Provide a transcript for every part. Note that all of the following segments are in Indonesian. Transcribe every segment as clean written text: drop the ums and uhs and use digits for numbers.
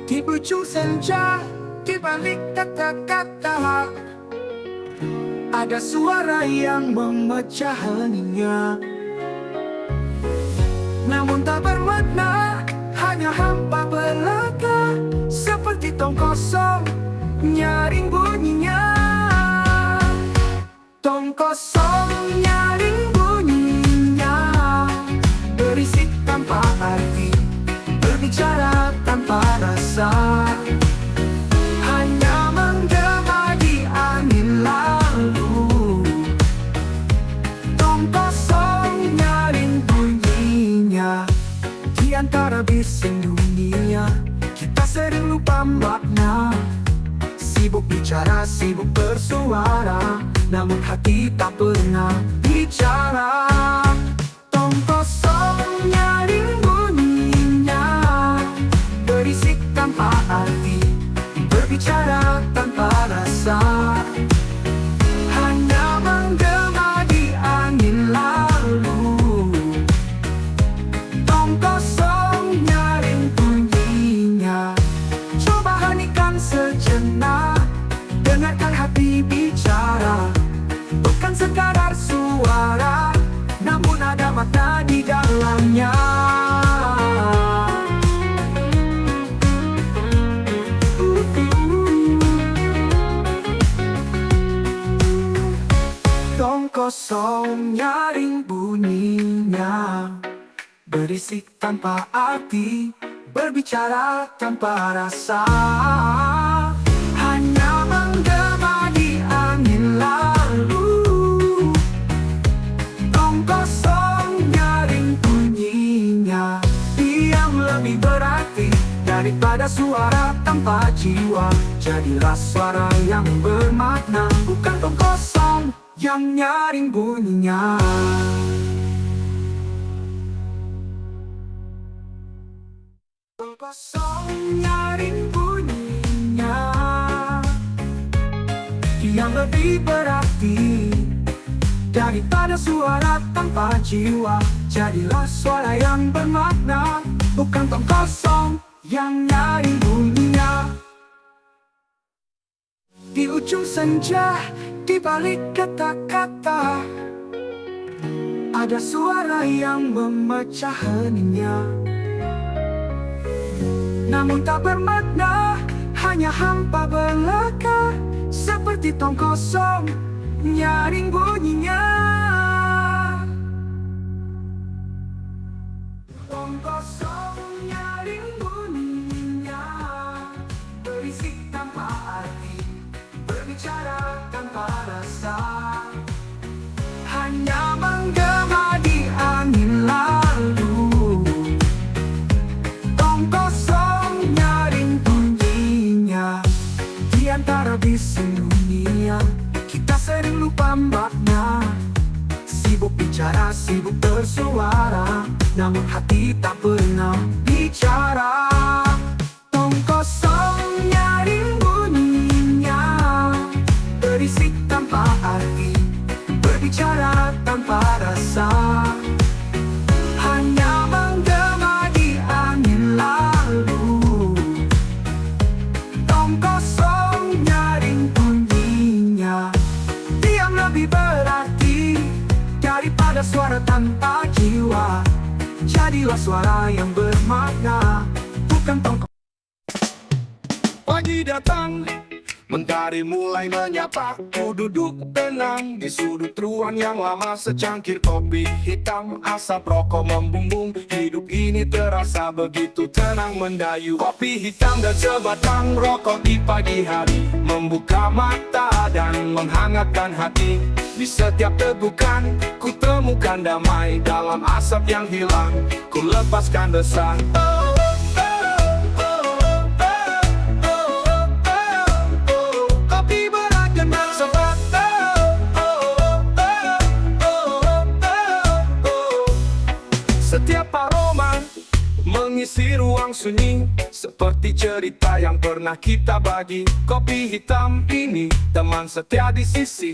Di ujung senja, di balik kata-kata, ada suara yang memecah hening. Namun tak bermakna, hanya hampa belaka, seperti tong kosong, nyaring bunyinya. Tong kosong nyaring bunyinya, berisik tanpa arti, berbicara tanpa rasa, hanya menggema di angin lalu. Tong kosong nyaring bunyinya, di antara bising dunia, kita sering lupa makna. Sibuk bicara, sibuk bersuara, namun hati tak pernah bicara. Tong kosong nyaring bunyinya, berisik tanpa arti, berbicara tanpa rasa, hanya menggema di angin lalu. Tong kosong nyaring bunyinya, coba hentikan sejenak, dengarkan hati bicara. Bukan sekadar suara, namun ada makna di dalamnya. Tong kosong nyaring bunyinya, berisik tanpa arti, berbicara tanpa rasa, hanya menggema di angin lalu. Tong kosong nyaring bunyinya, diam lebih berarti daripada suara tanpa jiwa. Jadilah suara yang bermakna, bukan tong kosong yang nyaring bunyinya. Tong kosong nyaring bunyinya, yang lebih berarti daripada suara tanpa jiwa. Jadilah suara yang bermakna, bukan tong kosong yang nyaring bunyinya. Di ujung senja, di balik kata-kata, ada suara yang memecah heningnya. Namun tak bermakna, hanya hampa belaka, seperti tong kosong nyaring bunyinya. Tong kosong nyaring bunyinya, berisik tanpa arti, berbicara tanpa rasa, hanya menggema di angin lalu. Tong kosong nyaring bunyinya, di antara bising dunia, kita sering lupa makna. Sibuk bicara, sibuk bersuara, namun hati tak pernah bicara. Tong kosong nyaring bunyinya, berisik tanpa arti, berbicara tanpa rasa, hanya menggema di angin lalu. Tong kosong nyaring bunyinya, diam lebih berarti daripada suara tanpa jiwa. Jadilah suara yang bermakna, bukan tong. Pagi datang, mentari mulai menyapa. Ku duduk tenang di sudut ruang yang lama, secangkir kopi hitam, asap rokok membumbung. Hidup ini terasa begitu tenang mendayu. Kopi hitam dan sebatang rokok di pagi hari, membuka mata dan menghangatkan hati. Di setiap tegukan, ku temukan damai. Dalam asap yang hilang, ku lepaskan desang. Kopi beragam sebat. Setiap aroma mengisi ruang sunyi, seperti cerita yang pernah kita bagi. Kopi hitam ini teman setia di sisi,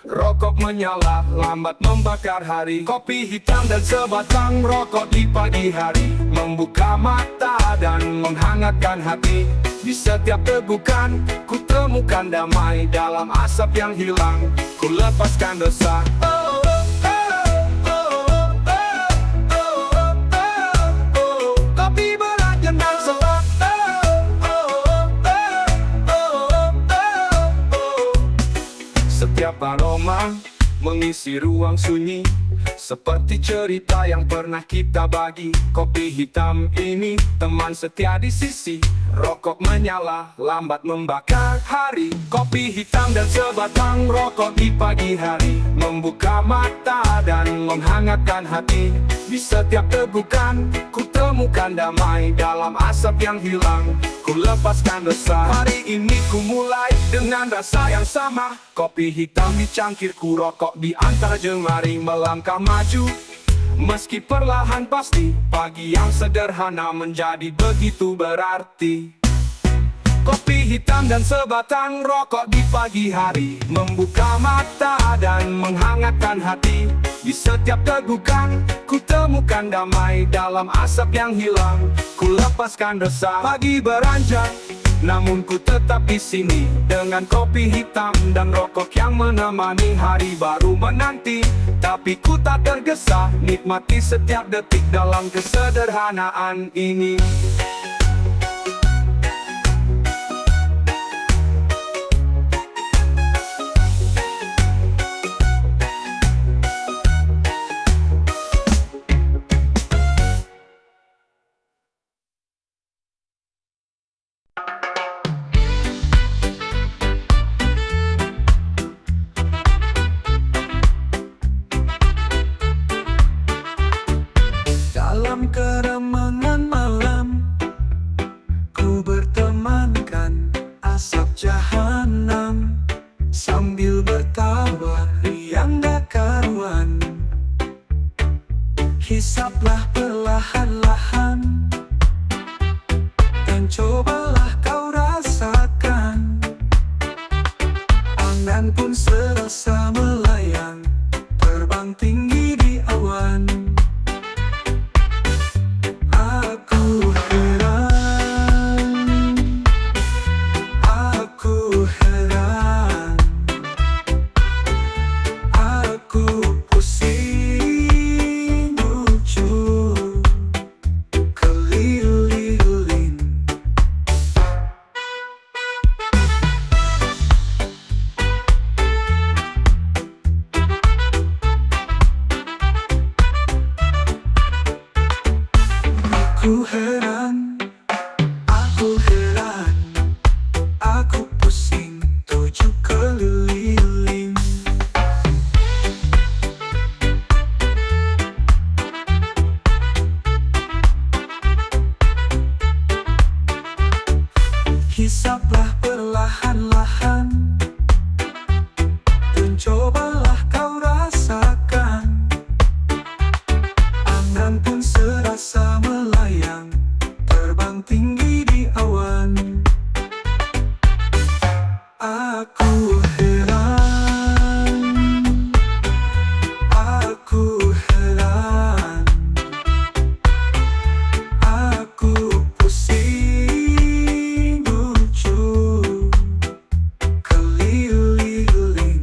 rokok menyala, lambat membakar hari. Kopi hitam dan sebatang rokok di pagi hari, membuka mata dan menghangatkan hati. Di setiap tegukan, ku temukan damai dalam asap yang hilang. Ku lepaskan resah. Kopi berat dan sebat. Setiap aroma mengisi ruang sunyi, seperti cerita yang pernah kita bagi. Kopi hitam ini teman setia di sisi, rokok menyala, lambat membakar hari. Kopi hitam dan sebatang rokok di pagi hari, membuka mata dan menghangatkan hati. Di setiap tegukan, ku temukan damai dalam asap yang hilang. Ku lepaskan resah. Hari ini ku mulai dengan rasa yang sama. Kopi hitam di cangkirku, rokok di antara jemari. Melangkah maju, meski perlahan pasti. Pagi yang sederhana menjadi begitu berarti. Kopi hitam dan sebatang rokok di pagi hari, membuka mata dan menghangatkan hati. Di setiap tegukan, ku temukan damai dalam asap yang hilang. Ku lepaskan resah. Pagi beranjak, namun ku tetap di sini, dengan kopi hitam dan rokok yang menemani. Hari baru menanti, tapi ku tak tergesa. Nikmati setiap detik dalam kesederhanaan ini. Dalam keremangan malam, ku bertemankan asap jahanam, sambil bertawa riang tak karuan. Hisaplah perlahan-lahan, dan cobalah kau rasakan. Angan pun serasa melayang, terbang tinggi di awan. Aku heran, aku heran, aku pusing tujuh keliling. Hisaplah perlahan-lahan, dan cobalah kau rasakan. Angan pun serasa melayang, terbang tinggi di awan. Aku heran, aku heran, aku pusing lucu keliling.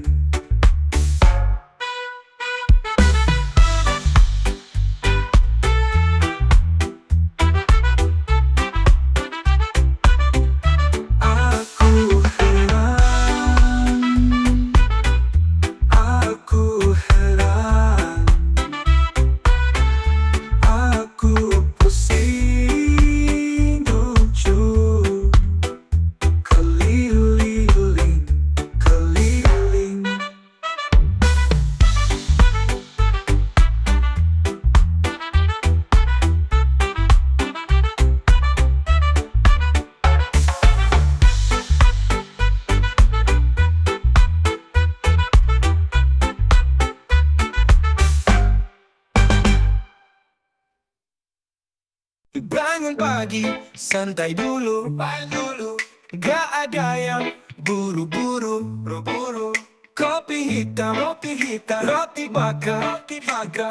Aku heran, aku heran, aku pusing lucu keliling. Bangun pagi, santai dulu, gak ada yang buru-buru. Kopi hitam, roti bakar,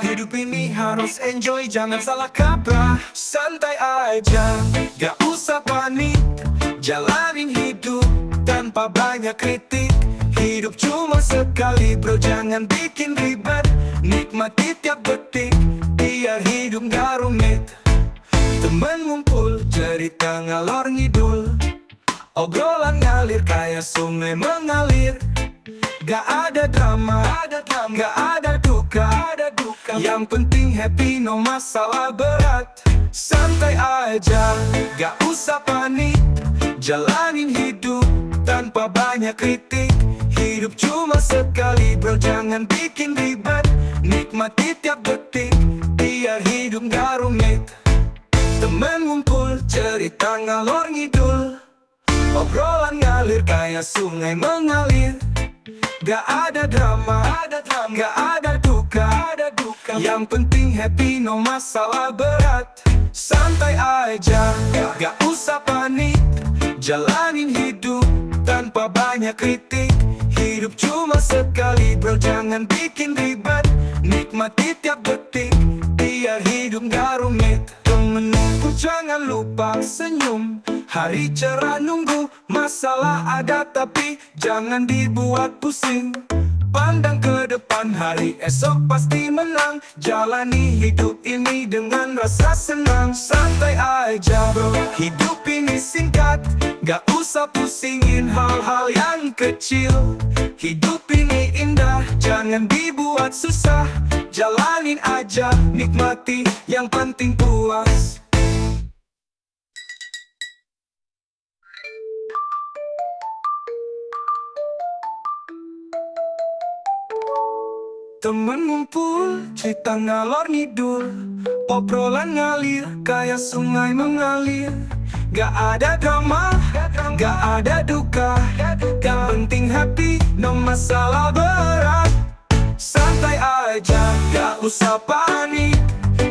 hidup ini harus enjoy, jangan salah kaprah. Santai aja, gak usah panik, jalanin hidup tanpa banyak kritik. Hidup cuma sekali bro, jangan bikin ribet, nikmati tiap detik, biar hidup gak rumit. Temen ngumpul, cerita ngalor ngidul, obrolan ngalir kayak sungai mengalir. Gak ada drama, gak ada duka, yang penting happy, no masalah berat. Santai aja, gak usah panik, jalanin hidup tanpa banyak kritik. Hidup cuma sekali bro, jangan bikin ribet, nikmati tiap detik, biar hidup gak rumit. Temen ngumpul, cerita ngalor ngidul, obrolan ngalir kayak sungai mengalir. Gak ada drama, gak ada duka, yang penting happy, no masalah berat. Santai aja, gak usah panik, jalanin hidup tanpa banyak kritik. Hidup cuma sekali bro, jangan bikin ribet, nikmati tiap detik, biar hidup gak rumit. Temenku jangan lupa senyum, hari cerah nunggu. Masalah ada tapi jangan dibuat pusing, pandang ke depan, hari esok pasti menang. Jalani hidup ini dengan rasa senang. Santai aja bro, hidup ini singkat, gak usah pusingin hal-hal yang kecil. Hidup ini indah, jangan dibuat susah, jalanin aja, nikmati, yang penting puas. Temen ngumpul, cerita ngalor ngidul, obrolan ngalir kayak sungai mengalir. Gak ada drama, gak ada duka, yang penting happy, no masalah berat. Santai aja, gak usah panik,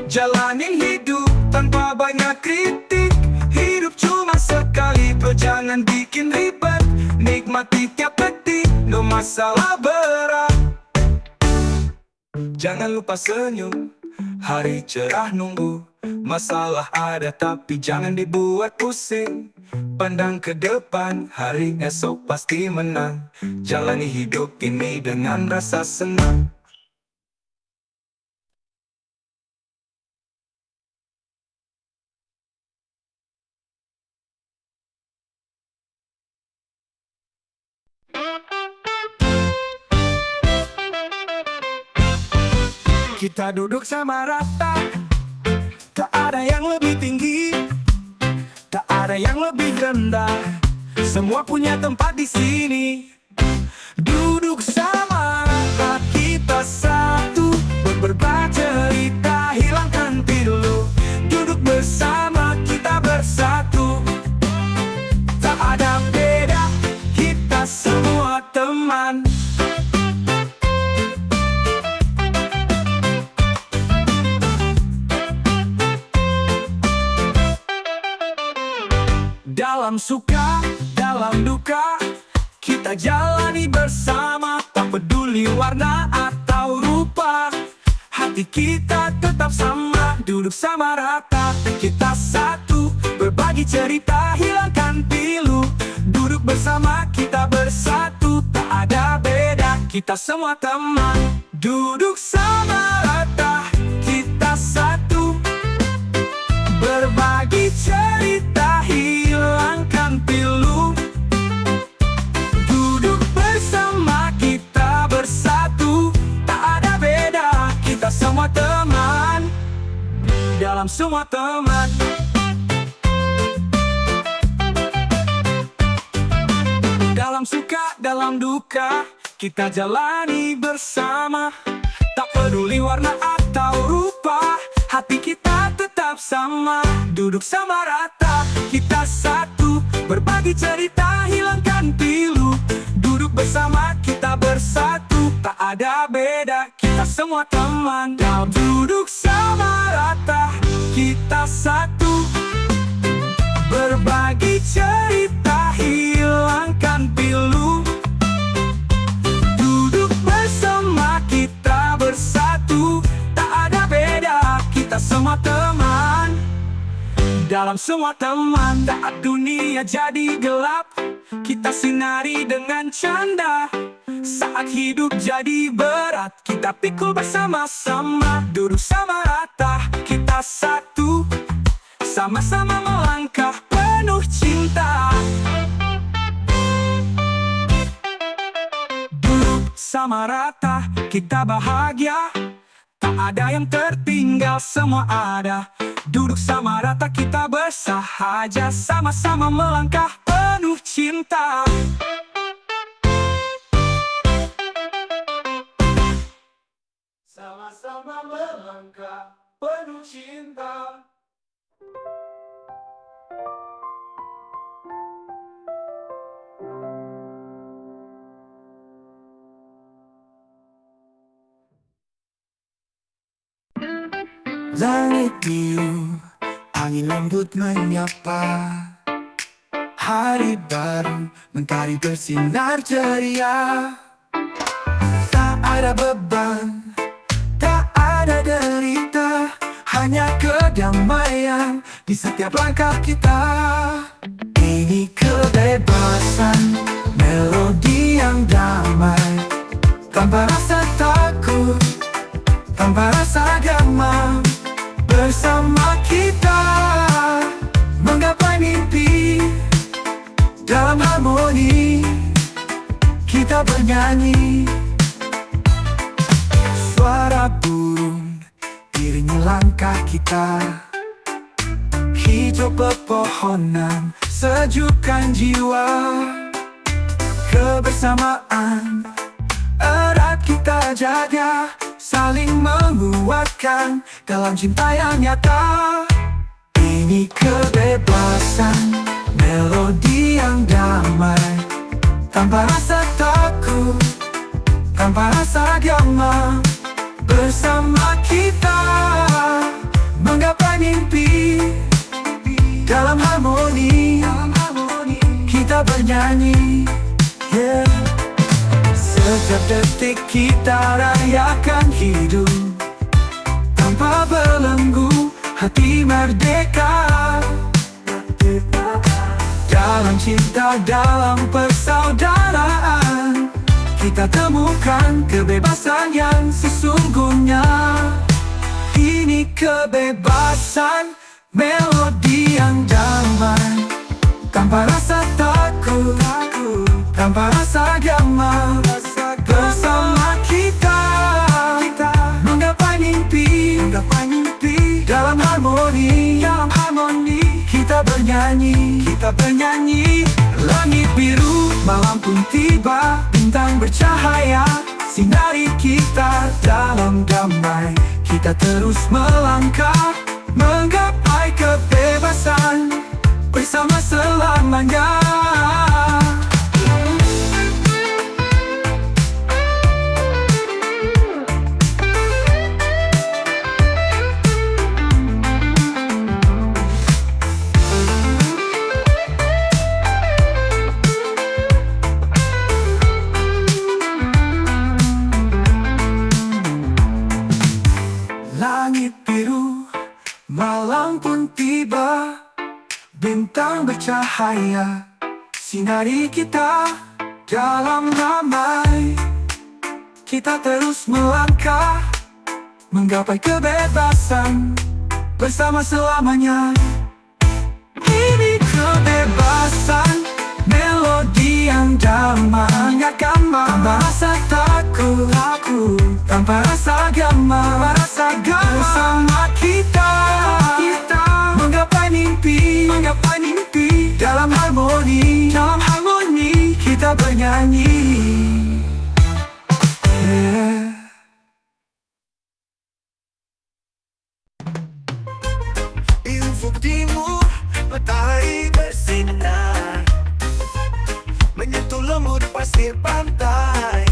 jalanin hidup tanpa banyak kritik. Hidup cuma sekali bro, jangan bikin ribet, nikmati tiap detik, no masalah berat. Jangan lupa senyum, hari cerah nunggu. Masalah ada tapi jangan dibuat pusing, pandang ke depan, hari esok pasti menang. Jalani hidup ini dengan rasa senang. Kita duduk sama rata, tak ada yang lebih tinggi, tak ada yang lebih rendah. Semua punya tempat di sini. Duduk sama rata, kita satu, berbagi cerita, hilangkan pilu. Duduk bersama, kita bersatu, tak ada beda, kita semua teman. Dalam suka, dalam duka, kita jalani bersama. Tak peduli warna atau rupa, hati kita tetap sama. Duduk sama rata, kita satu, berbagi cerita, hilangkan pilu. Duduk bersama, kita bersatu, tak ada beda, kita semua teman. Duduk sama rata, kita satu, berbagi cerita, hilangkan pilu. Duduk bersama, kita bersatu, tak ada beda, kita semua teman. Dalam semua teman. Dalam suka, dalam duka, kita jalani bersama. Tak peduli warna atau rupa, hati kita tetap sama. Duduk sama rata, kita satu, berbagi cerita, hilangkan pilu. Duduk bersama, kita bersatu, tak ada beda, kita semua teman. Kau duduk sama rata, kita satu, berbagi cerita, hilangkan pilu. dalam semua teman. Saat dunia jadi gelap, kita sinari dengan canda. Saat hidup jadi berat, kita pikul bersama-sama. Duduk sama rata, kita satu, sama-sama melangkah penuh cinta. Duduk sama rata, kita bahagia. Tak ada yang tertinggal, semua ada. Duduk sama rata, kita bersahaja. Sama-sama melangkah penuh cinta. Sama-sama melangkah penuh cinta. Langit biru, angin lembut menyapa. Hari baru mentari bersinar ceria. Tak ada beban, tak ada derita, hanya kedamaian di setiap langkah kita. Ini kebebasan, melodi yang damai, tanpa rasa takut, tanpa rasa gamam. Bersama kita menggapai mimpi, dalam harmoni kita bernyanyi. Suara burung iringi langkah kita, hijau pepohonan sejukkan jiwa. Kebersamaan erat kita jaga, saling menguatkan dalam cinta yang nyata. Ini kebebasan, melodi yang damai, tanpa rasa takut, tanpa rasa gamam. Bersama kita menggapai mimpi, dalam harmoni kita bernyanyi. Yeah. Setiap detik kita rayakan hidup, tanpa belenggu, hati merdeka. Dalam cinta, dalam persaudaraan, kita temukan kebebasan yang sesungguhnya. Ini kebebasan, melodi yang damai, tanpa rasa takut, tanpa rasa gamam. Bersama kita menggapai mimpi, dalam harmoni kita bernyanyi. Langit biru, malam pun tiba, bintang bercahaya, sinari kita dalam damai. Kita terus melangkah, menggapai kebebasan, bersama selamanya. Langit biru, malam pun tiba, bintang bercahaya, sinari kita dalam damai. Kita terus melangkah, menggapai kebebasan, bersama selamanya. Ini kebebasan, melodi yang damai, hangatkan tanpa rasa takut, tanpa rasa gamam. Bersama kita menggapai mimpi, dalam harmoni kita bernyanyi. Yeah. Di ufuk timur, matahari bersinar, menyentuh lembut pasir pantai.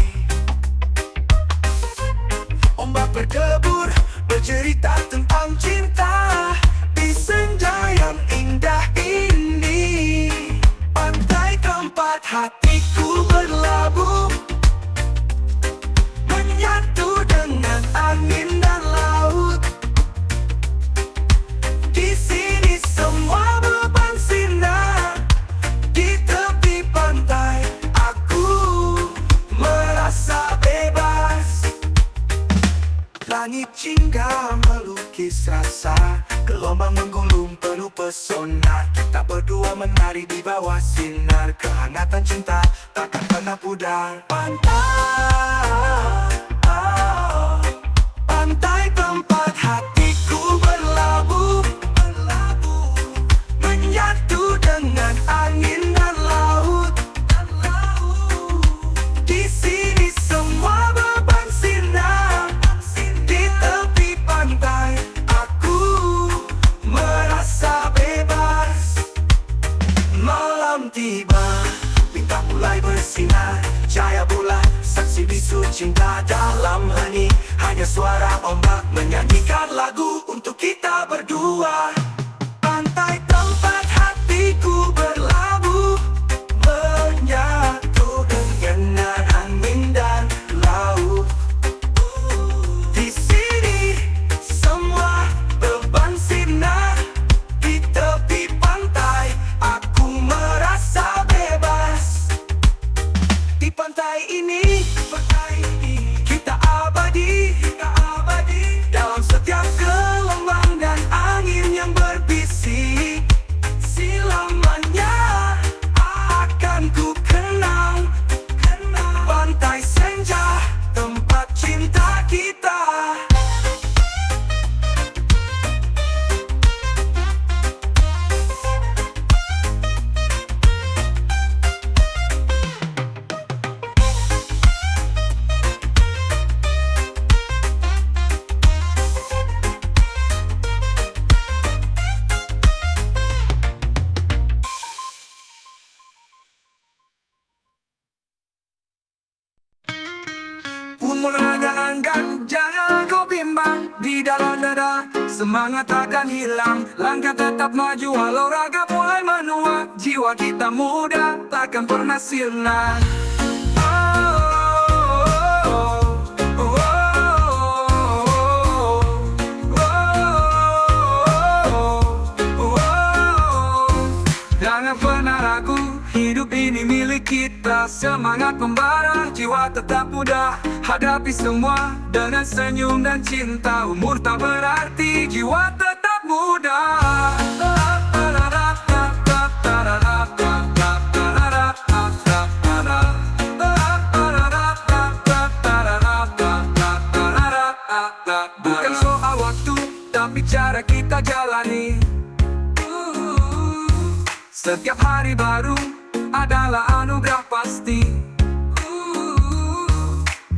Ombak berdebur, bercerita tentang cinta. Di senja yang indah ini, pantai tempat hatiku berlabuh, menyatu dengan angin dan laut. Di sini semua manis rasa. Gelombang menggulung penuh pesona. Kita berdua menari di bawah sinar. Kehangatan cinta takkan pernah pudar. Pantai tempat hatiku berlabuh, menyatu dengan angin dan laut. Di sini semua beban sinar. Di tepi pantai aku merasa bebas. Malam tiba, bintang mulai bersinar. Cahaya bulan, saksi bisu cinta dalam hening. Hanya suara ombak menyanyikan lagu untuk kita berdua. Pantai tempat hatiku berlabuh, menyatu dengan angin dan laut. Di sini semua beban sinar. Di tepi pantai aku merasa bebas. Di pantai ini kita abadi, dalam setiap gelombang dan angin yang berbisik. Selamanya akan ku kenang pantai senja, tempat cinta kita. Umur anggan, jangan kau bimbang. Di dalam dada semangat takkan hilang. Langkah tetap maju walau raga mulai menua. Jiwa kita muda takkan pernah sirna. Jangan pernah ragu, hidup ini milik kita. Semangat membara, jiwa tetap muda. Hadapi semua dengan senyum dan cinta. Umur tak berarti, jiwa tetap muda. Bukan soal waktu, tapi cara kita jalani. Setiap hari baru adalah anugerah pasti.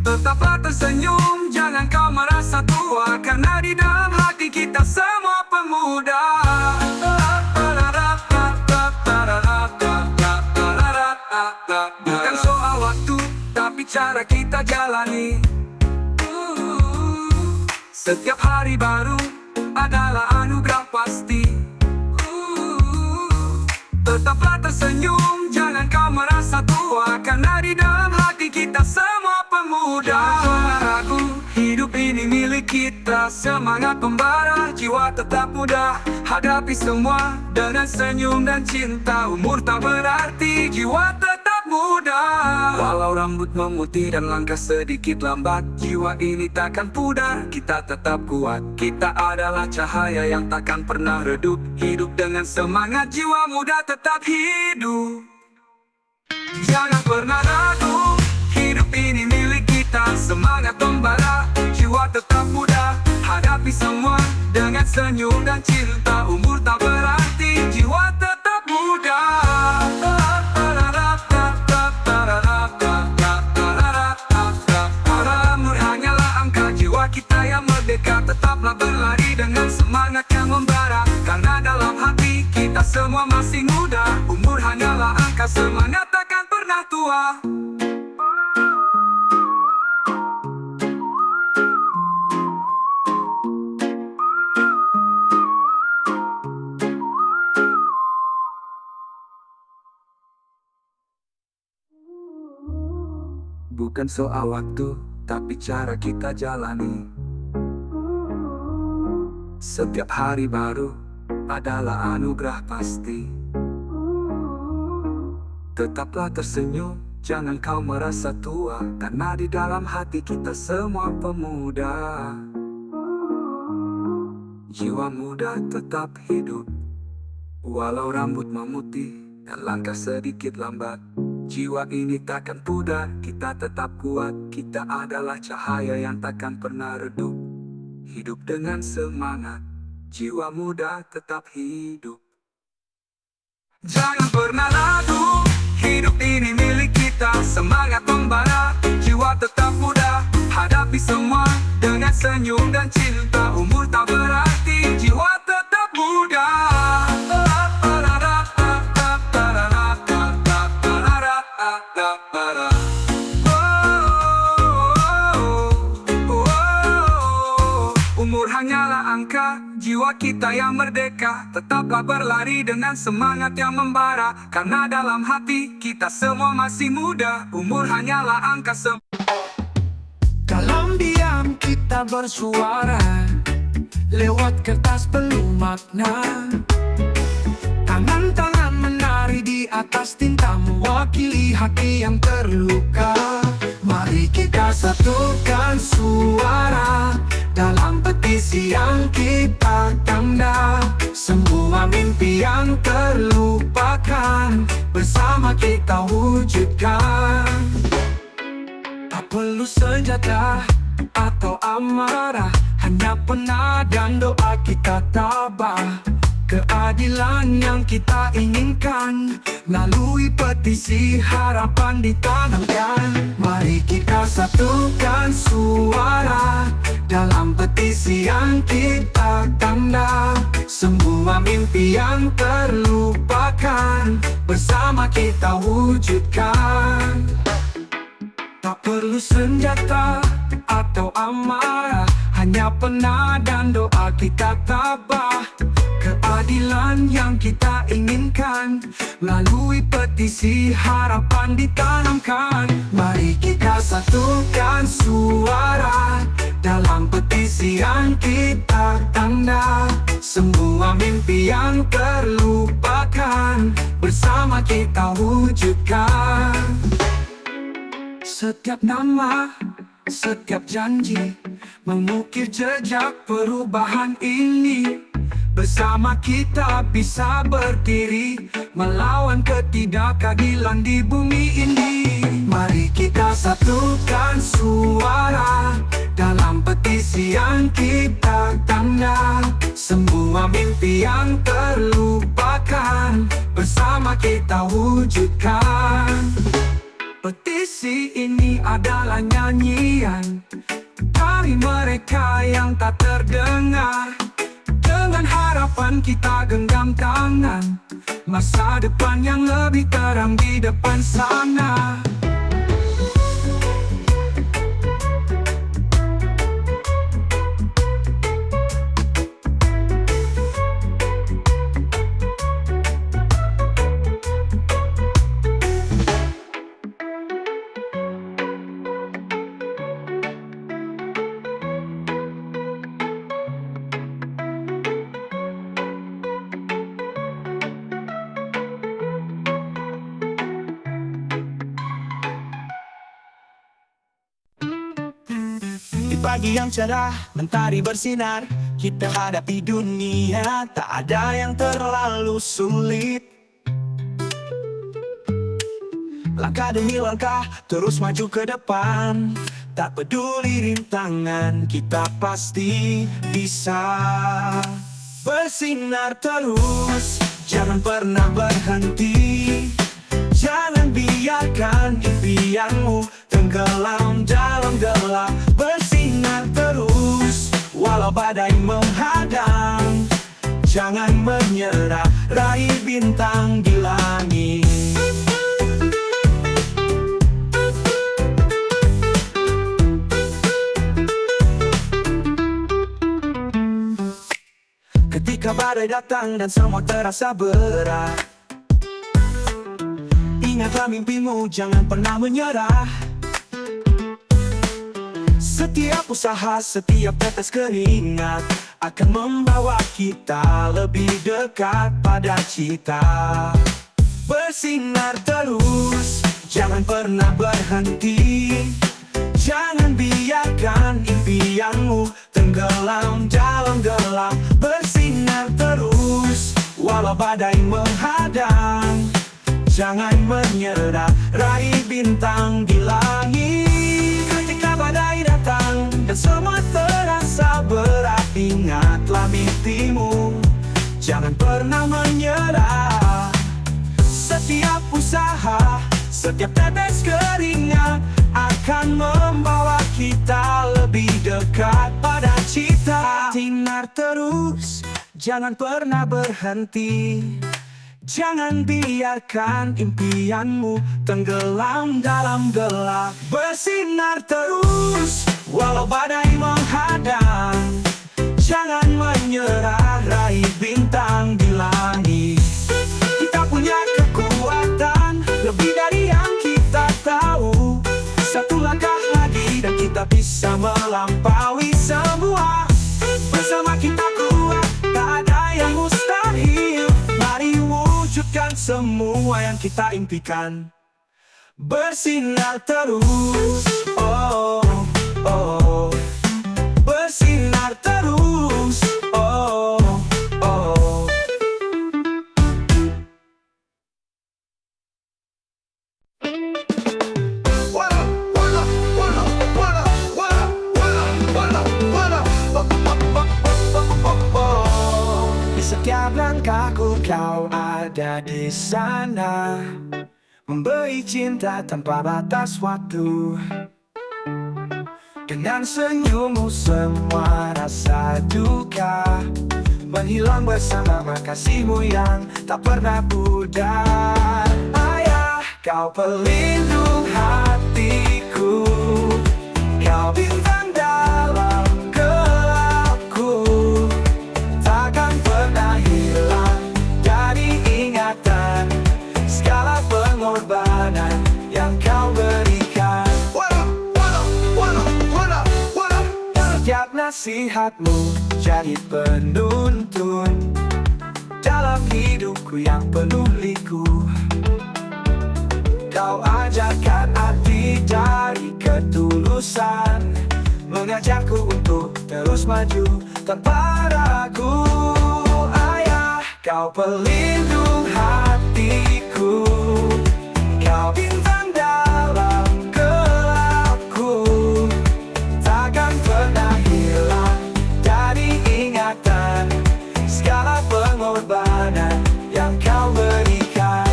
Tetaplah tersenyum, jangan kau merasa tua. Karena di dalam hati kita semua pemuda. Bukan soal waktu, tapi cara kita jalani. Setiap hari baru adalah anugerah pasti. Tetaplah tersenyum, jangan kau merasa tua. Karena di dalam hati kita semua pemuda. Jangan ragu, hidup ini milik kita. Semangat membara, jiwa tetap muda. Hadapi semua dengan senyum dan cinta. Umur tak berarti, jiwa tetap muda. Walau rambut memutih dan langkah sedikit lambat, jiwa ini takkan pudar, kita tetap kuat. Kita adalah cahaya yang takkan pernah redup. Hidup dengan semangat, jiwa muda tetap hidup. Jangan pernah ragu, hidup ini milik kita. Semangat membara, jiwa tetap muda. Hadapi semua dengan senyum dan cinta. Umur tak berarti, jiwa tetap muda. Umur hanyalah angka, jiwa kita yang merdeka. Tetaplah berlari dengan semangat yang membara. Karena dalam hati kita semua masih muda. Umur hanyalah angka, semangat takkan pernah tua. Bukan soal waktu, tapi cara kita jalani. Setiap hari baru adalah anugerah pasti. Tetaplah tersenyum, jangan kau merasa tua. Karena di dalam hati kita semua pemuda. jiwa muda tetap hidup. Walau rambut memutih dan langkah sedikit lambat, jiwa ini takkan pudar, kita tetap kuat. Kita adalah cahaya yang takkan pernah redup. Hidup dengan semangat, jiwa muda tetap hidup. Jangan pernah ragu, hidup ini milik kita. Semangat membara, jiwa tetap muda. Hadapi semua dengan senyum dan cinta. Umur tak berarti, jiwa tetap muda. Umur hanyalah angka, jiwa kita yang merdeka. Tetaplah berlari dengan semangat yang membara, karena dalam hati kita semua masih muda. Umur hanyalah angka Dalam diam kita bersuara, lewat kertas penuh makna. Tangan-tangan menari di atas tinta, mewakili hati yang terluka. Mari kita satukan suara dalam petisi yang kita tanda. Semua mimpi yang terlupakan, bersama kita wujudkan. Tak perlu senjata atau amarah, hanya pena dan doa kita tabah. Keadilan yang kita inginkan, melalui petisi harapan ditanamkan. Mari kita satukan suara dalam petisi yang kita tanda. Semua mimpi yang terlupakan, bersama kita wujudkan. Tak perlu senjata atau amarah, hanya pena dan doa kita tabah. Keadilan yang kita inginkan, melalui petisi harapan ditanamkan. Mari kita satukan suara dalam petisi yang kita tanda. Semua mimpi yang terlupakan, bersama kita wujudkan. Setiap nama, setiap janji, mengukir jejak perubahan ini. Bersama kita bisa berdiri, melawan ketidakadilan di bumi ini. Mari kita satukan suara dalam petisi yang kita tanda. Semua mimpi yang terlupakan, bersama kita wujudkan. Petisi ini adalah nyanyian dari mereka yang tak terdengar. Dengan harapan kita genggam tangan, masa depan yang lebih terang di depan sana. Di pagi yang cerah, mentari bersinar, kita hadapi dunia, tak ada yang terlalu sulit. Langkah demi langkah, terus maju ke depan. Tak peduli rintangan, kita pasti bisa. Bersinar terus, jangan pernah berhenti. Jangan biarkan impianmu tenggelam dalam gelap. Bersinar terus, walau badai menghadang. Jangan menyerah, raih bintang di langit. Ketika badai datang dan semua terasa berat, ingatlah mimpimu, jangan pernah menyerah. Setiap usaha, setiap tetes keringat akan membawa kita lebih dekat pada cita. Bersinar terus, jangan pernah berhenti. Jangan biarkan impianmu tenggelam dalam gelap. walau badai menghadang. Jangan menyerah, raih bintang di langit. Ketika badai datang dan semua terasa berat, ingatlah mimpimu, jangan pernah menyerah. Setiap usaha, setiap tetes keringat akan membawa kita lebih dekat pada cita. Sinar terus, jangan pernah berhenti. Jangan biarkan impianmu tenggelam dalam gelap. Bersinar terus, walau badai menghadang. Jangan menyerah, raih bintang di langit. Kita punya kekuatan lebih dari yang kita tahu. Satu langkah lagi dan kita bisa melampaui semua. Bersama kita kuat, tak ada yang mustahil. Mari wujudkan semua yang kita impikan. Bersinar terus, oh, oh. Bersinar terus, oh, oh. Di setiap langkahku kau ada di sana, memberi cinta tanpa batas waktu. Dengan senyummu semua rasa duka menghilang bersama kasihmu yang tak pernah pudar. Ayah, kau pelindung hatiku, kau bintang dalam gelapku. Takkan pernah hilang dari ingatan segala pengorbanan yang kau berikan. Setiap nasihatmu jadi penuntun dalam hidupku yang penuh liku. Kau ajarkan arti dari ketulusan, mengajakku untuk terus maju tanpa ragu. Ayah, kau pelindung hatiku, kau bintang dalam gelapku. Takkan pernah hilang dari ingatan segala pengorbanan yang kau berikan.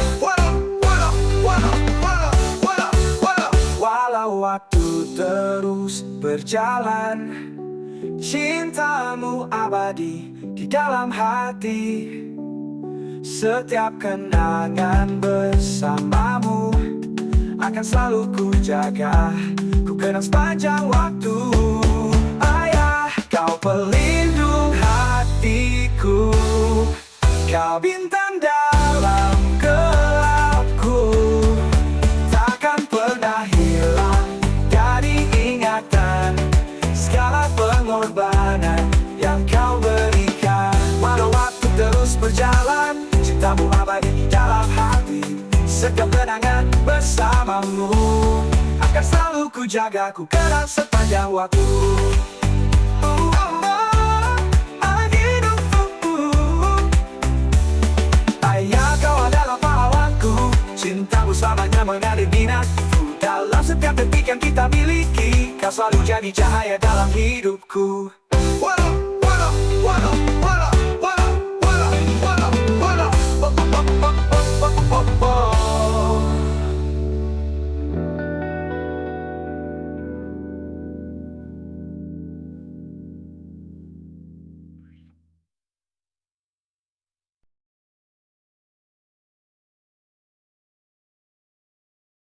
Walau waktu terus berjalan, cintamu abadi di dalam hati. Setiap kenangan bersamamu akan selalu ku jaga, ku kenang sepanjang waktu. Ayah, kau pelindung hatiku, kau bintang dalam gelapku. Takkan pernah hilang dari ingatan segala pengorbanan yang kau berikan. Walau waktu terus berjalan, cintamu abadi di dalam hati. Setiap kenangan bersamamu akan selalu ku jaga, ku kenang sepanjang waktu. Ayah, kau adalah pahlawanku, cintamu selamanya mengalir minatku. Dalam setiap detik yang kita miliki, kau selalu jadi cahaya dalam hidupku.